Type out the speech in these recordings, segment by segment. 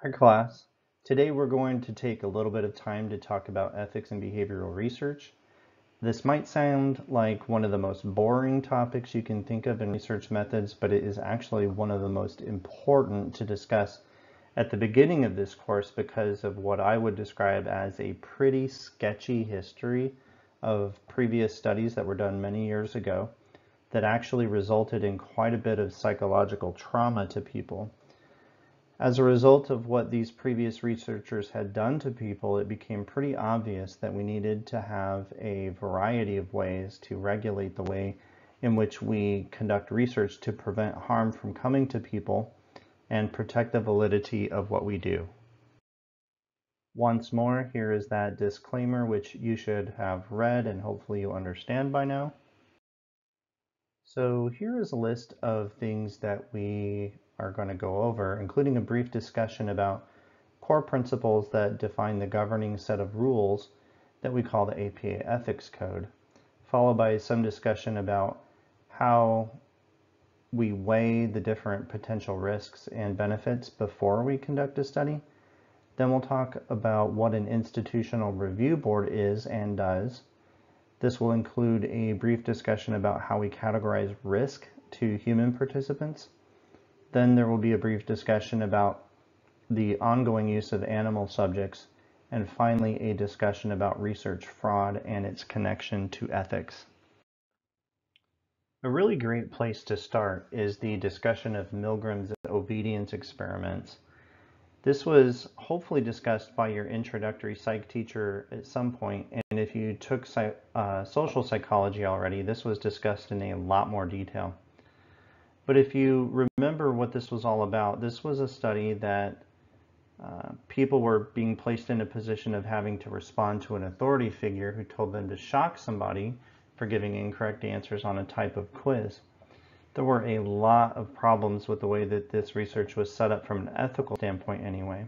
Hi class. Today we're going to take a little bit of time to talk about ethics and behavioral research. This might sound like one of the most boring topics you can think of in research methods, but it is actually one of the most important to discuss at the beginning of this course because of what I would describe as a pretty sketchy history of previous studies that were done many years ago that actually resulted in quite a bit of psychological trauma to people. As a result of what these previous researchers had done to people, it became pretty obvious that we needed to have a variety of ways to regulate the way in which we conduct research to prevent harm from coming to people and protect the validity of what we do. Once more, here is that disclaimer which you should have read and hopefully you understand by now. So here is a list of things that we are going to go over, including a brief discussion about core principles that define the governing set of rules that we call the APA Ethics Code, followed by some discussion about how we weigh the different potential risks and benefits before we conduct a study. Then we'll talk about what an institutional review board is and does. This will include a brief discussion about how we categorize risk to human participants. Then there will be a brief discussion about the ongoing use of animal subjects, and finally a discussion about research fraud and its connection to ethics. A really great place to start is the discussion of Milgram's obedience experiments. This was hopefully discussed by your introductory psych teacher at some point, and if you took social psychology already, this was discussed in a lot more detail. But if you remember what this was all about, this was a study that people were being placed in a position of having to respond to an authority figure who told them to shock somebody for giving incorrect answers on a type of quiz. There were a lot of problems with the way that this research was set up from an ethical standpoint anyway.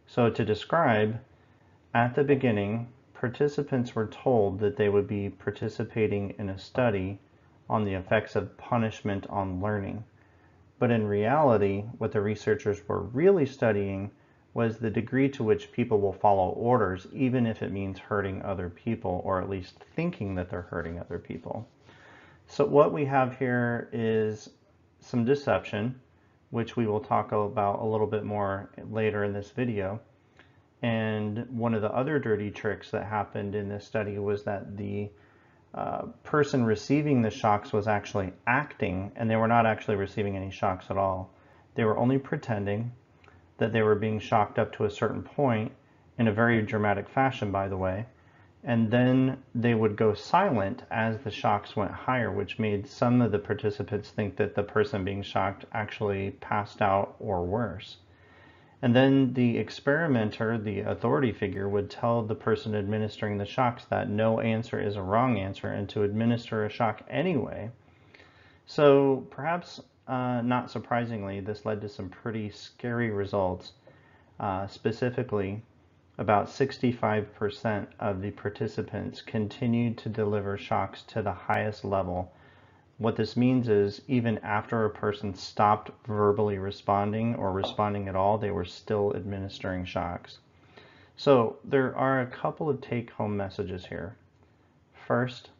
So to describe, at the beginning, participants were told that they would be participating in a study on the effects of punishment on learning. But in reality, what the researchers were really studying was the degree to which people will follow orders, even if it means hurting other people, or at least thinking that they're hurting other people. So what we have here is some deception, which we will talk about a little bit more later in this video. And one of the other dirty tricks that happened in this study was that the person receiving the shocks was actually acting, and they were not actually receiving any shocks at all. They were only pretending that they were being shocked up to a certain point in a very dramatic fashion, by the way. And then they would go silent as the shocks went higher, which made some of the participants think that the person being shocked actually passed out or worse. And then the experimenter, the authority figure, would tell the person administering the shocks that no answer is a wrong answer and to administer a shock anyway. So perhaps not surprisingly, this led to some pretty scary results. Specifically, about 65% of the participants continued to deliver shocks to the highest level. What this means is even after a person stopped verbally responding or responding at all, they were still administering shocks. So there are a couple of take-home messages here. First,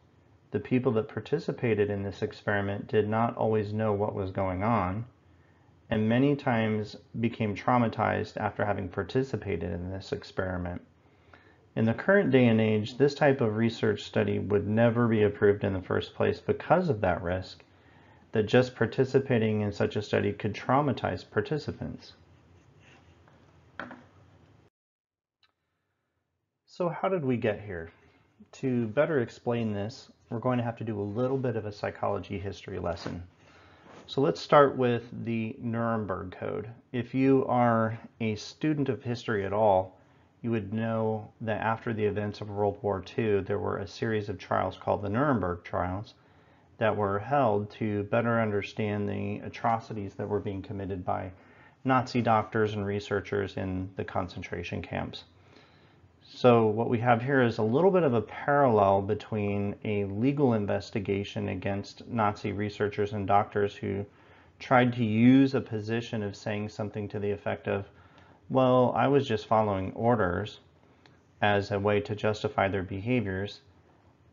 the people that participated in this experiment did not always know what was going on, and many times became traumatized after having participated in this experiment. In the current day and age, this type of research study would never be approved in the first place because of that risk, that just participating in such a study could traumatize participants. So how did we get here? To better explain this, we're going to have to do a little bit of a psychology history lesson. So let's start with the Nuremberg Code. If you are a student of history at all, you would know that after the events of World War II, there were a series of trials called the Nuremberg trials that were held to better understand the atrocities that were being committed by Nazi doctors and researchers in the concentration camps. So what we have here is a little bit of a parallel between a legal investigation against Nazi researchers and doctors who tried to use a position of saying something to the effect of, Well, I was just following orders as a way to justify their behaviors,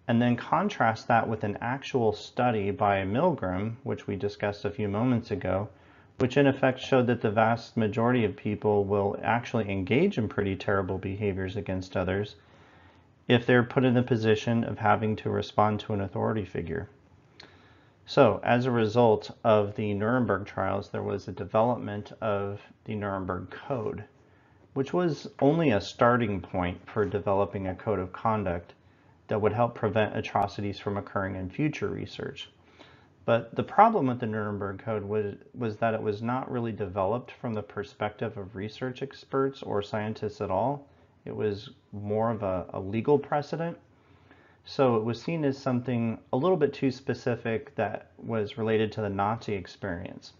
and then contrast that with an actual study by Milgram, which we discussed a few moments ago, which in effect showed that the vast majority of people will actually engage in pretty terrible behaviors against others if they're put in the position of having to respond to an authority figure. So, as a result of the Nuremberg trials, there was a development of the Nuremberg Code, which was only a starting point for developing a code of conduct that would help prevent atrocities from occurring in future research. But the problem with the Nuremberg Code was that it was not really developed from the perspective of research experts or scientists at all. It was more of a legal precedent. So it was seen as something a little bit too specific that was related to the Nazi experience.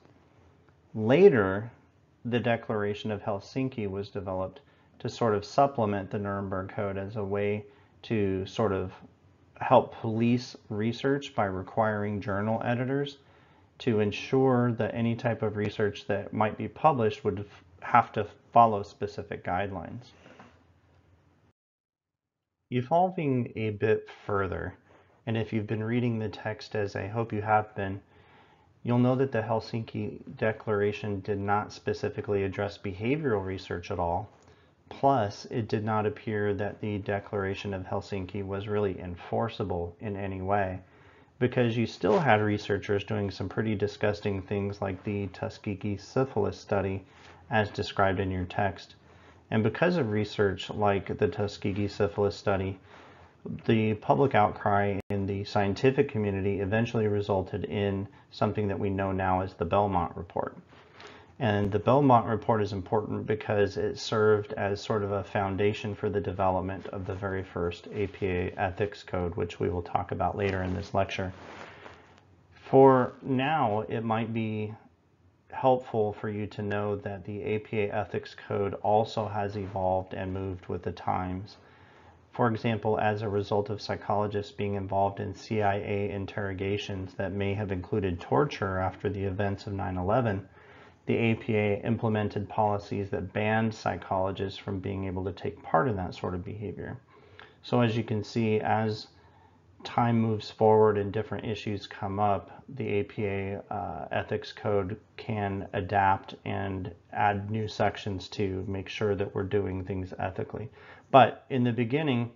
Later, the Declaration of Helsinki was developed to sort of supplement the Nuremberg Code as a way to sort of help police research by requiring journal editors to ensure that any type of research that might be published would have to follow specific guidelines. Evolving a bit further, and if you've been reading the text as I hope you have been, you'll know that the Helsinki Declaration did not specifically address behavioral research at all. Plus, it did not appear that the Declaration of Helsinki was really enforceable in any way, because you still had researchers doing some pretty disgusting things like the Tuskegee syphilis study as described in your text. And because of research like the Tuskegee syphilis study, the public outcry in the scientific community eventually resulted in something that we know now as the Belmont Report. And the Belmont Report is important because it served as sort of a foundation for the development of the very first APA ethics code, which we will talk about later in this lecture. For now, it might be helpful for you to know that the APA ethics code also has evolved and moved with the times. For example, as a result of psychologists being involved in CIA interrogations that may have included torture after the events of 9/11, the APA implemented policies that banned psychologists from being able to take part in that sort of behavior. So as you can see, as time moves forward and different issues come up, the APA ethics code can adapt and add new sections to make sure that we're doing things ethically. But in the beginning,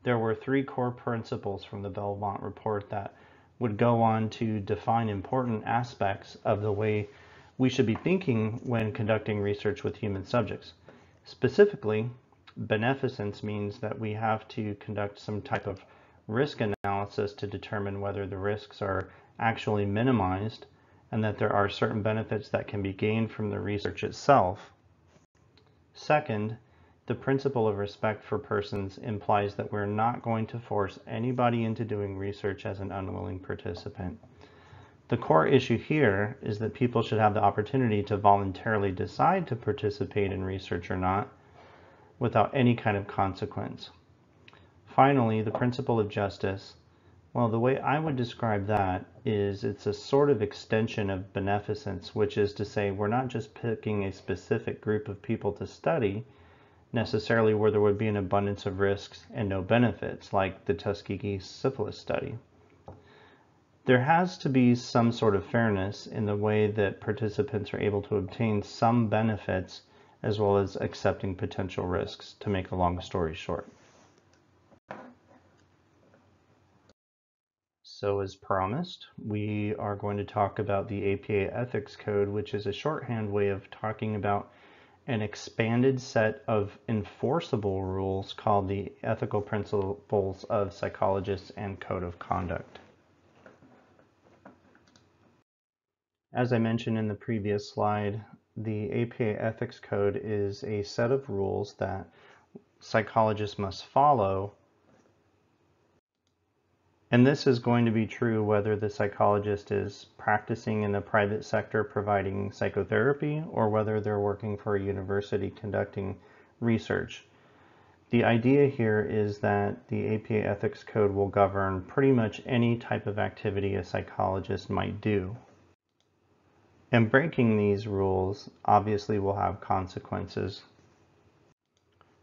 there were 3 core principles from the Belmont Report that would go on to define important aspects of the way we should be thinking when conducting research with human subjects. Specifically, beneficence means that we have to conduct some type of risk analysis to determine whether the risks are actually minimized and that there are certain benefits that can be gained from the research itself. Second, the principle of respect for persons implies that we're not going to force anybody into doing research as an unwilling participant. The core issue here is that people should have the opportunity to voluntarily decide to participate in research or not without any kind of consequence. Finally, the principle of justice, well, the way I would describe that is it's a sort of extension of beneficence, which is to say we're not just picking a specific group of people to study, necessarily where there would be an abundance of risks and no benefits, like the Tuskegee syphilis study. There has to be some sort of fairness in the way that participants are able to obtain some benefits as well as accepting potential risks, to make a long story short. So as promised, we are going to talk about the APA Ethics Code, which is a shorthand way of talking about an expanded set of enforceable rules called the Ethical Principles of Psychologists and Code of Conduct. As I mentioned in the previous slide, the APA Ethics Code is a set of rules that psychologists must follow. And this is going to be true whether the psychologist is practicing in the private sector providing psychotherapy or whether they're working for a university conducting research. The idea here is that the APA Ethics Code will govern pretty much any type of activity a psychologist might do. And breaking these rules obviously will have consequences.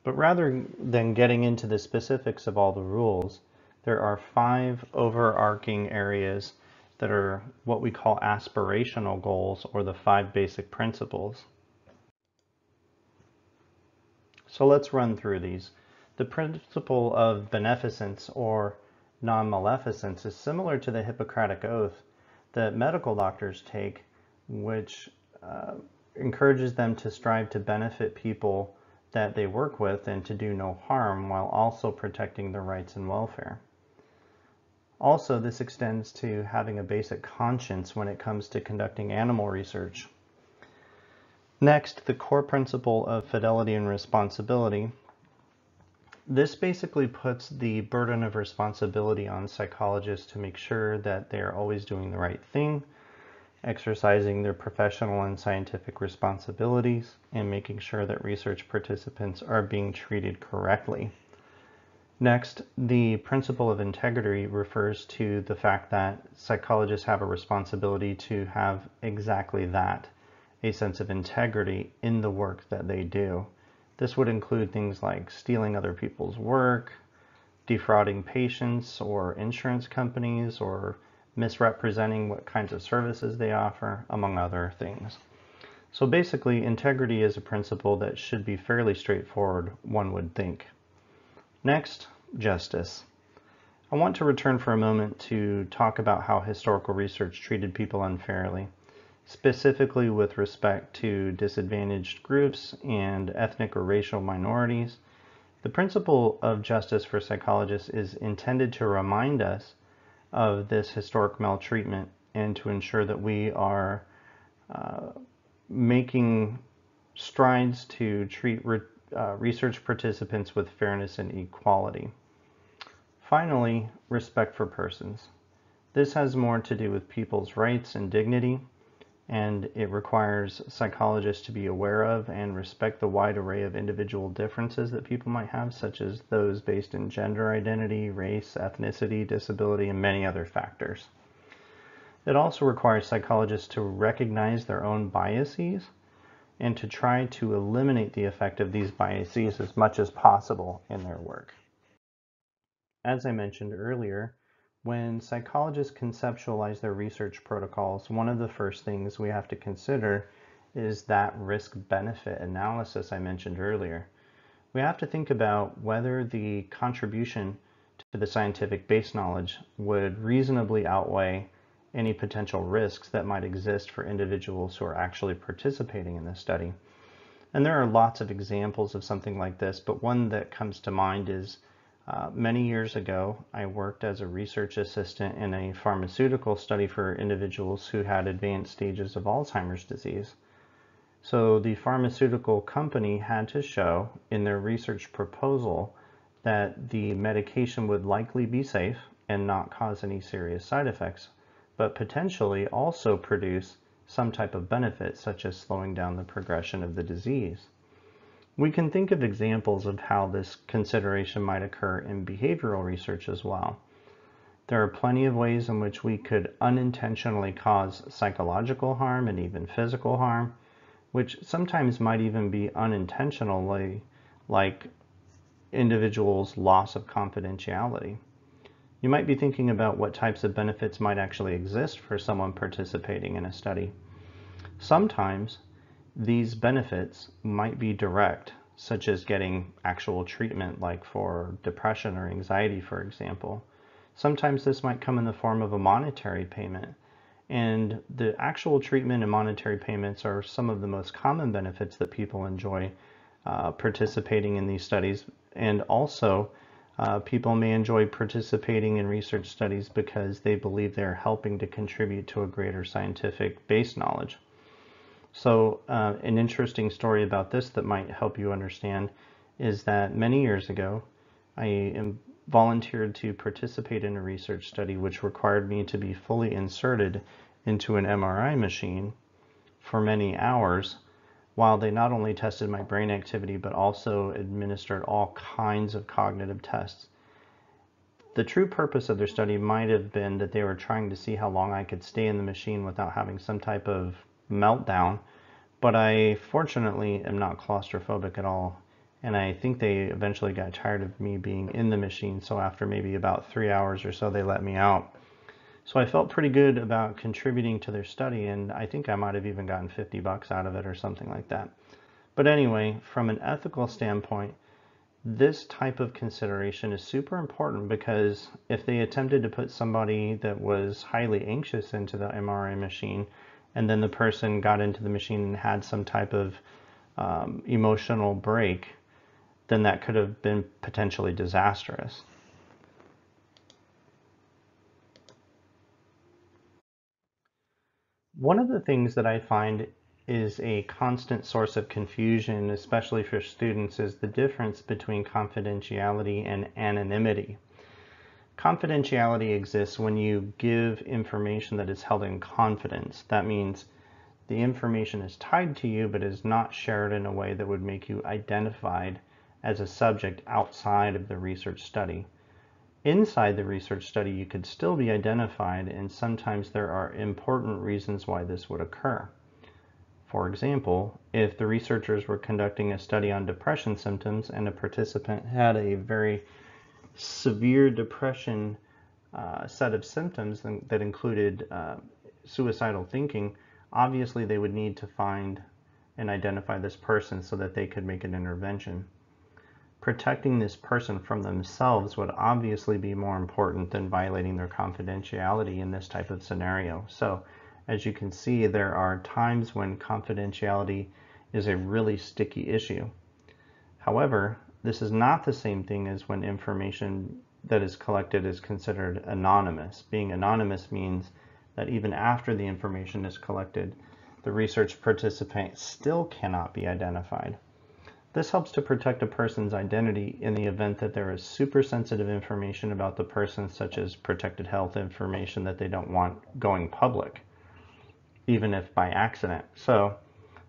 But rather than getting into the specifics of all the rules, there are 5 overarching areas that are what we call aspirational goals, or the 5 basic principles. So let's run through these. The principle of beneficence or non-maleficence is similar to the Hippocratic Oath that medical doctors take, which encourages them to strive to benefit people that they work with and to do no harm while also protecting their rights and welfare. Also, this extends to having a basic conscience when it comes to conducting animal research. Next, the core principle of fidelity and responsibility. This basically puts the burden of responsibility on psychologists to make sure that they are always doing the right thing, exercising their professional and scientific responsibilities, and making sure that research participants are being treated correctly. Next, the principle of integrity refers to the fact that psychologists have a responsibility to have exactly that, a sense of integrity in the work that they do. This would include things like stealing other people's work, defrauding patients or insurance companies, or misrepresenting what kinds of services they offer, among other things. So basically, integrity is a principle that should be fairly straightforward, one would think. Next, justice. I want to return for a moment to talk about how historical research treated people unfairly, specifically with respect to disadvantaged groups and ethnic or racial minorities. The principle of justice for psychologists is intended to remind us of this historic maltreatment and to ensure that we are making strides to treat research participants with fairness and equality. Finally, respect for persons. This has more to do with people's rights and dignity, and it requires psychologists to be aware of and respect the wide array of individual differences that people might have, such as those based in gender identity, race, ethnicity, disability, and many other factors. It also requires psychologists to recognize their own biases and to try to eliminate the effect of these biases as much as possible in their work. As I mentioned earlier, when psychologists conceptualize their research protocols, one of the first things we have to consider is that risk-benefit analysis I mentioned earlier. We have to think about whether the contribution to the scientific base knowledge would reasonably outweigh any potential risks that might exist for individuals who are actually participating in this study. And there are lots of examples of something like this, but one that comes to mind is many years ago, I worked as a research assistant in a pharmaceutical study for individuals who had advanced stages of Alzheimer's disease. So the pharmaceutical company had to show in their research proposal that the medication would likely be safe and not cause any serious side effects, but potentially also produce some type of benefit, such as slowing down the progression of the disease. We can think of examples of how this consideration might occur in behavioral research as well. There are plenty of ways in which we could unintentionally cause psychological harm and even physical harm, which sometimes might even be unintentionally, like individuals' loss of confidentiality. You might be thinking about what types of benefits might actually exist for someone participating in a study. Sometimes these benefits might be direct, such as getting actual treatment, like for depression or anxiety, for example. Sometimes this might come in the form of a monetary payment, and the actual treatment and monetary payments are some of the most common benefits that people enjoy participating in these studies. And also, people may enjoy participating in research studies because they believe they're helping to contribute to a greater scientific base knowledge. So an interesting story about this that might help you understand is that many years ago, I volunteered to participate in a research study which required me to be fully inserted into an MRI machine for many hours, while they not only tested my brain activity but also administered all kinds of cognitive tests. The true purpose of their study might have been that they were trying to see how long I could stay in the machine without having some type of meltdown, but I fortunately am not claustrophobic at all, And I think they eventually got tired of me being in the machine, so after maybe about 3 hours or so, they let me out. So I felt pretty good about contributing to their study, and I think I might have even gotten $50 out of it or something like that. But anyway, from an ethical standpoint, this type of consideration is super important, because if they attempted to put somebody that was highly anxious into the MRI machine, and then the person got into the machine and had some type of emotional break, then that could have been potentially disastrous. One of the things that I find is a constant source of confusion, especially for students, is the difference between confidentiality and anonymity. Confidentiality exists when you give information that is held in confidence. That means the information is tied to you, but is not shared in a way that would make you identified as a subject outside of the research study. Inside the research study, you could still be identified, and sometimes there are important reasons why this would occur. For example, if the researchers were conducting a study on depression symptoms and a participant had a very severe depression set of symptoms that included suicidal thinking, obviously they would need to find and identify this person so that they could make an intervention. Protecting this person from themselves would obviously be more important than violating their confidentiality in this type of scenario. So, as you can see, there are times when confidentiality is a really sticky issue. However, this is not the same thing as when information that is collected is considered anonymous. Being anonymous means that even after the information is collected, the research participant still cannot be identified. This helps to protect a person's identity in the event that there is super sensitive information about the person, such as protected health information that they don't want going public, even if by accident. So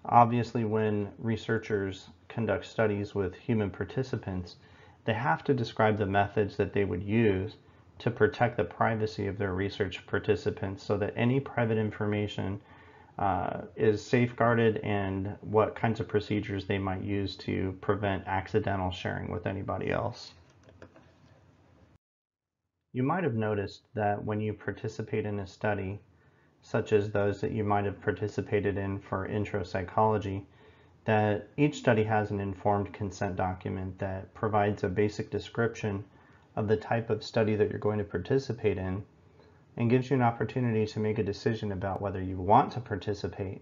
obviously, when researchers conduct studies with human participants, they have to describe the methods that they would use to protect the privacy of their research participants so that any private information is safeguarded, and what kinds of procedures they might use to prevent accidental sharing with anybody else. You might have noticed that when you participate in a study, such as those that you might have participated in for intro psychology, that each study has an informed consent document that provides a basic description of the type of study that you're going to participate in, and gives you an opportunity to make a decision about whether you want to participate,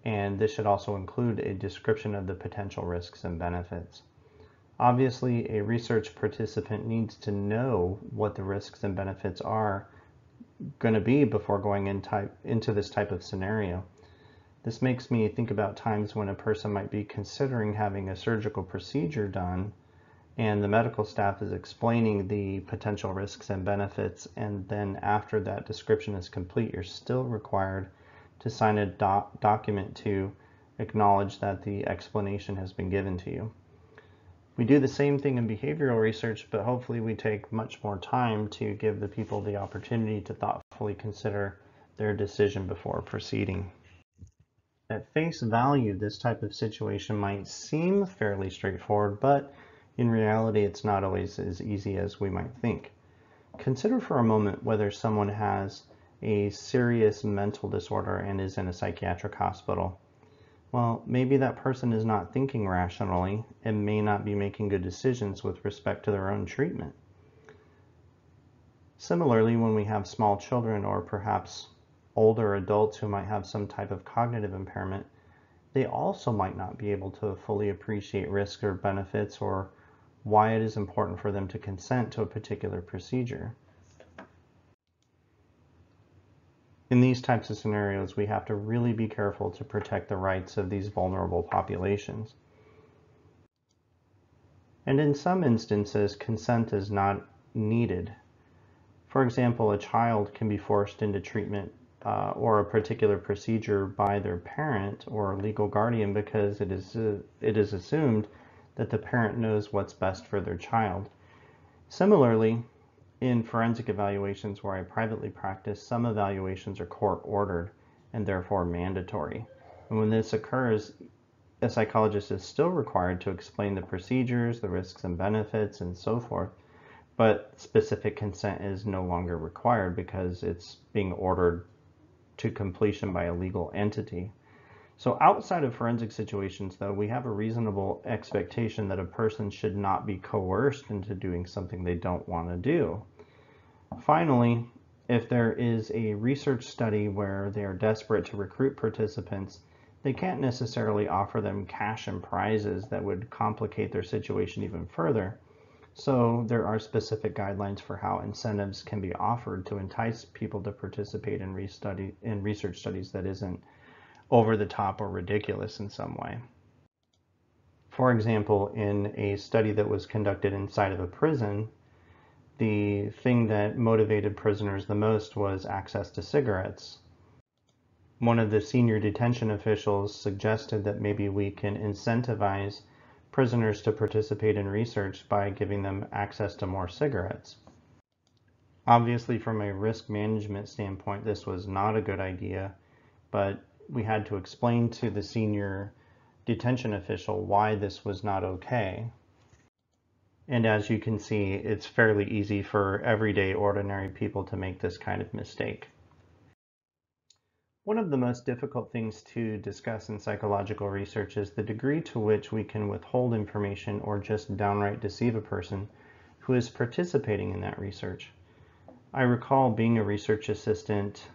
and this should also include a description of the potential risks and benefits. Obviously, a research participant needs to know what the risks and benefits are going to be before going into this type of scenario. This makes me think about times when a person might be considering having a surgical procedure done, and the medical staff is explaining the potential risks and benefits, and then after that description is complete, you're still required to sign a document to acknowledge that the explanation has been given to you. We do the same thing in behavioral research, but hopefully we take much more time to give the people the opportunity to thoughtfully consider their decision before proceeding. At face value, this type of situation might seem fairly straightforward, but in reality, it's not always as easy as we might think. Consider for a moment whether someone has a serious mental disorder and is in a psychiatric hospital. Well, maybe that person is not thinking rationally and may not be making good decisions with respect to their own treatment. Similarly, when we have small children or perhaps older adults who might have some type of cognitive impairment, they also might not be able to fully appreciate risks or benefits, or why it is important for them to consent to a particular procedure. In these types of scenarios, we have to really be careful to protect the rights of these vulnerable populations. And in some instances, consent is not needed. For example, a child can be forced into treatment or a particular procedure by their parent or legal guardian because it is assumed that the parent knows what's best for their child. Similarly, in forensic evaluations where I privately practice, some evaluations are court-ordered and therefore mandatory. And when this occurs, a psychologist is still required to explain the procedures, the risks and benefits, and so forth, but specific consent is no longer required because it's being ordered to completion by a legal entity. So outside of forensic situations, though, we have a reasonable expectation that a person should not be coerced into doing something they don't want to do. Finally, if there is a research study where they are desperate to recruit participants, they can't necessarily offer them cash and prizes that would complicate their situation even further. So there are specific guidelines for how incentives can be offered to entice people to participate in research studies that isn't over the top or ridiculous in some way. For example, in a study that was conducted inside of a prison, the thing that motivated prisoners the most was access to cigarettes. One of the senior detention officials suggested that maybe we can incentivize prisoners to participate in research by giving them access to more cigarettes. Obviously, from a risk management standpoint, this was not a good idea, but we had to explain to the senior detention official why this was not okay. And as you can see, it's fairly easy for everyday ordinary people to make this kind of mistake. One of the most difficult things to discuss in psychological research is the degree to which we can withhold information or just downright deceive a person who is participating in that research. I recall being a research assistant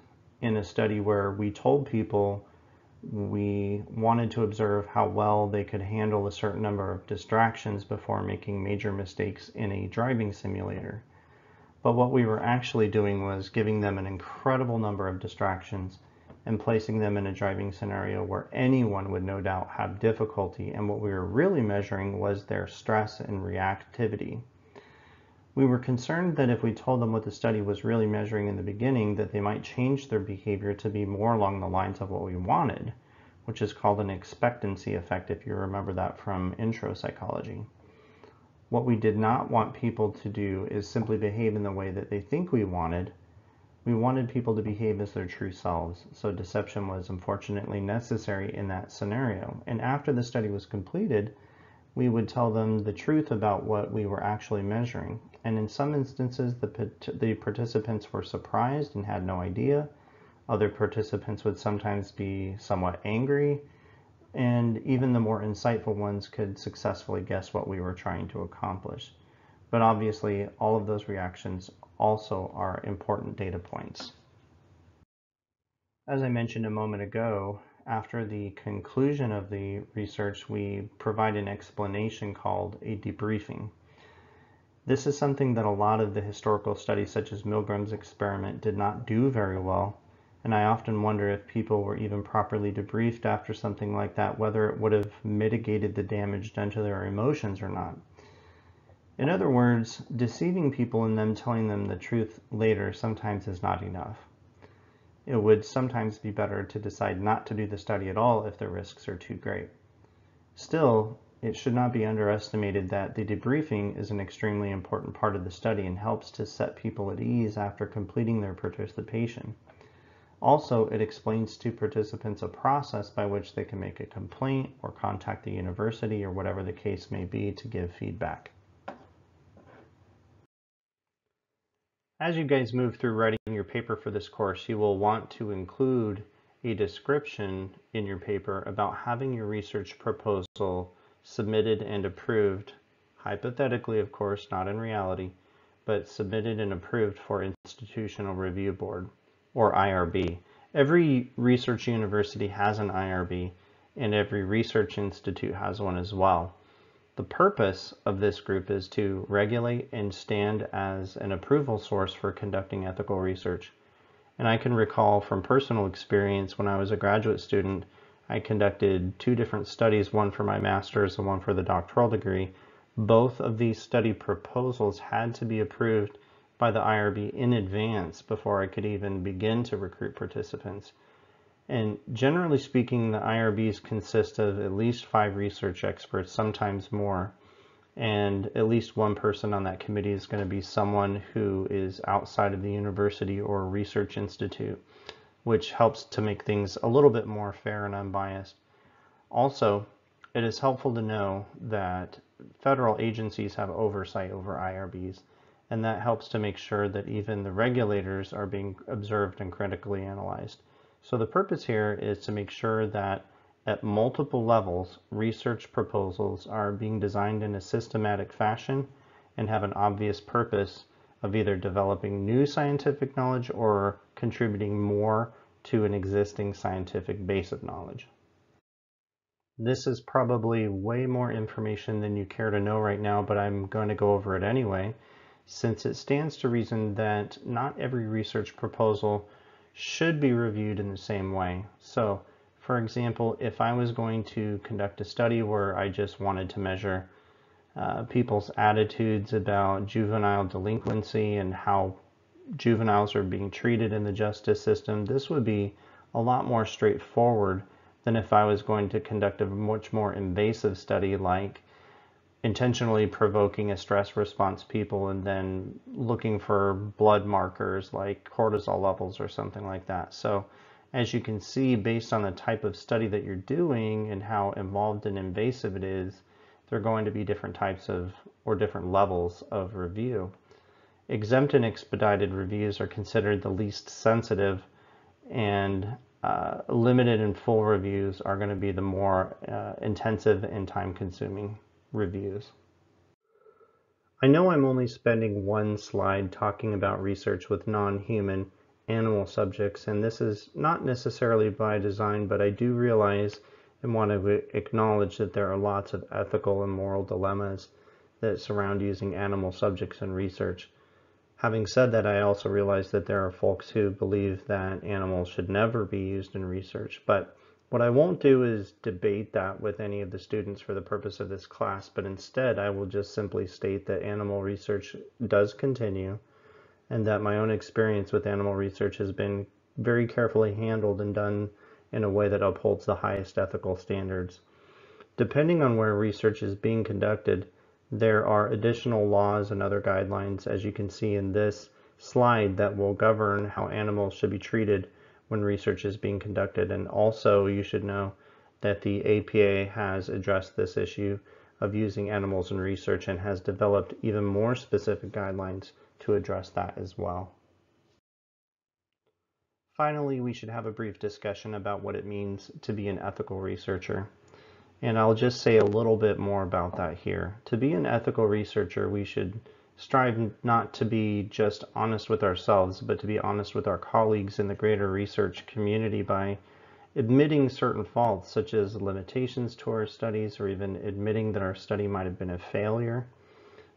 in a study where we told people we wanted to observe how well they could handle a certain number of distractions before making major mistakes in a driving simulator. But what we were actually doing was giving them an incredible number of distractions and placing them in a driving scenario where anyone would no doubt have difficulty, and what we were really measuring was their stress and reactivity. We were concerned that if we told them what the study was really measuring in the beginning, that they might change their behavior to be more along the lines of what we wanted, which is called an expectancy effect, if you remember that from intro psychology. What we did not want people to do is simply behave in the way that they think we wanted. We wanted people to behave as their true selves, so deception was unfortunately necessary in that scenario. And after the study was completed, we would tell them the truth about what we were actually measuring. And in some instances, the participants were surprised and had no idea. Other participants would sometimes be somewhat angry, and even the more insightful ones could successfully guess what we were trying to accomplish. But obviously, all of those reactions also are important data points. As I mentioned a moment ago, after the conclusion of the research, we provide an explanation called a debriefing. This is something that a lot of the historical studies, such as Milgram's experiment, did not do very well, and I often wonder if people were even properly debriefed after something like that, whether it would have mitigated the damage done to their emotions or not. In other words, deceiving people and them telling them the truth later sometimes is not enough. It would sometimes be better to decide not to do the study at all if the risks are too great. Still, it should not be underestimated that the debriefing is an extremely important part of the study and helps to set people at ease after completing their participation. Also, it explains to participants a process by which they can make a complaint or contact the university or whatever the case may be to give feedback. As you guys move through writing your paper for this course, you will want to include a description in your paper about having your research proposal submitted and approved, hypothetically, of course, not in reality, but submitted and approved for Institutional Review Board, or IRB. Every research university has an IRB, and every research institute has one as well. The purpose of this group is to regulate and stand as an approval source for conducting ethical research. And I can recall from personal experience when I was a graduate student, I conducted 2 different studies, one for my master's and one for the doctoral degree. Both of these study proposals had to be approved by the IRB in advance before I could even begin to recruit participants. And generally speaking, the IRBs consist of at least 5 research experts, sometimes more. And at least one person on that committee is going to be someone who is outside of the university or research institute, which helps to make things a little bit more fair and unbiased. Also, it is helpful to know that federal agencies have oversight over IRBs, and that helps to make sure that even the regulators are being observed and critically analyzed. So the purpose here is to make sure that at multiple levels, research proposals are being designed in a systematic fashion and have an obvious purpose of either developing new scientific knowledge or contributing more to an existing scientific base of knowledge. This is probably way more information than you care to know right now, but I'm going to go over it anyway, since it stands to reason that not every research proposal should be reviewed in the same way. So, for example, if I was going to conduct a study where I just wanted to measure people's attitudes about juvenile delinquency and how juveniles are being treated in the justice system, this would be a lot more straightforward than if I was going to conduct a much more invasive study like intentionally provoking a stress response people and then looking for blood markers like cortisol levels or something like that. So as you can see, based on the type of study that you're doing and how involved and invasive it is, there are going to be different types of or different levels of review. Exempt and expedited reviews are considered the least sensitive, and limited and full reviews are going to be the more intensive and time-consuming reviews. I know I'm only spending one slide talking about research with non-human animal subjects, and this is not necessarily by design, but I do realize and want to acknowledge that there are lots of ethical and moral dilemmas that surround using animal subjects in research. Having said that, I also realize that there are folks who believe that animals should never be used in research, but what I won't do is debate that with any of the students for the purpose of this class, but instead I will just simply state that animal research does continue and that my own experience with animal research has been very carefully handled and done in a way that upholds the highest ethical standards. Depending on where research is being conducted, there are additional laws and other guidelines, as you can see in this slide, that will govern how animals should be treated when research is being conducted. And also you should know that the APA has addressed this issue of using animals in research and has developed even more specific guidelines to address that as well. Finally, we should have a brief discussion about what it means to be an ethical researcher. And I'll just say a little bit more about that here. To be an ethical researcher, we should strive not to be just honest with ourselves, but to be honest with our colleagues in the greater research community by admitting certain faults, such as limitations to our studies, or even admitting that our study might have been a failure.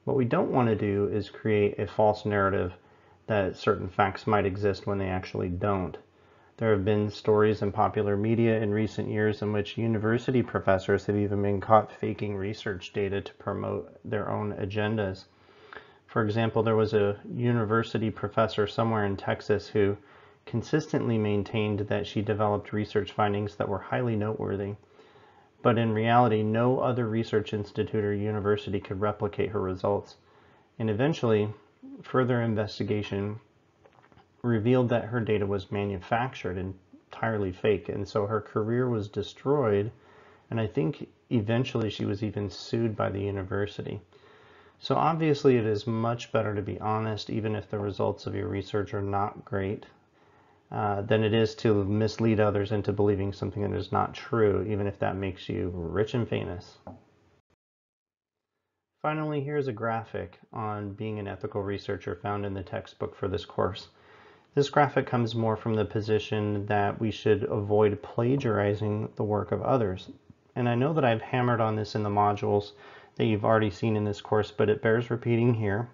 What we don't want to do is create a false narrative that certain facts might exist when they actually don't. There have been stories in popular media in recent years in which university professors have even been caught faking research data to promote their own agendas. For example, there was a university professor somewhere in Texas who consistently maintained that she developed research findings that were highly noteworthy, but in reality, no other research institute or university could replicate her results. And eventually, further investigation revealed that her data was manufactured and entirely fake, and so her career was destroyed, and I think eventually she was even sued by the university. So obviously it is much better to be honest, even if the results of your research are not great, than it is to mislead others into believing something that is not true, even if that makes you rich and famous. Finally, here's a graphic on being an ethical researcher found in the textbook for this course. This graphic comes more from the position that we should avoid plagiarizing the work of others. And I know that I've hammered on this in the modules that you've already seen in this course, but it bears repeating here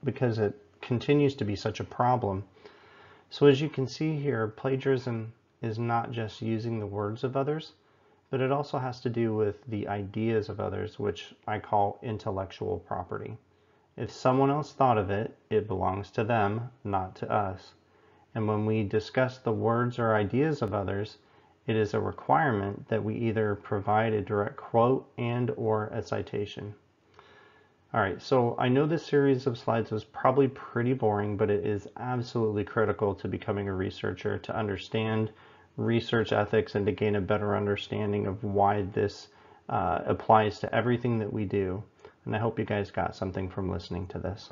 because it continues to be such a problem. So as you can see here, plagiarism is not just using the words of others, but it also has to do with the ideas of others, which I call intellectual property. If someone else thought of it, it belongs to them, not to us. And when we discuss the words or ideas of others, it is a requirement that we either provide a direct quote and or a citation. All right, so I know this series of slides was probably pretty boring, but it is absolutely critical to becoming a researcher, to understand research ethics and to gain a better understanding of why this applies to everything that we do. And I hope you guys got something from listening to this.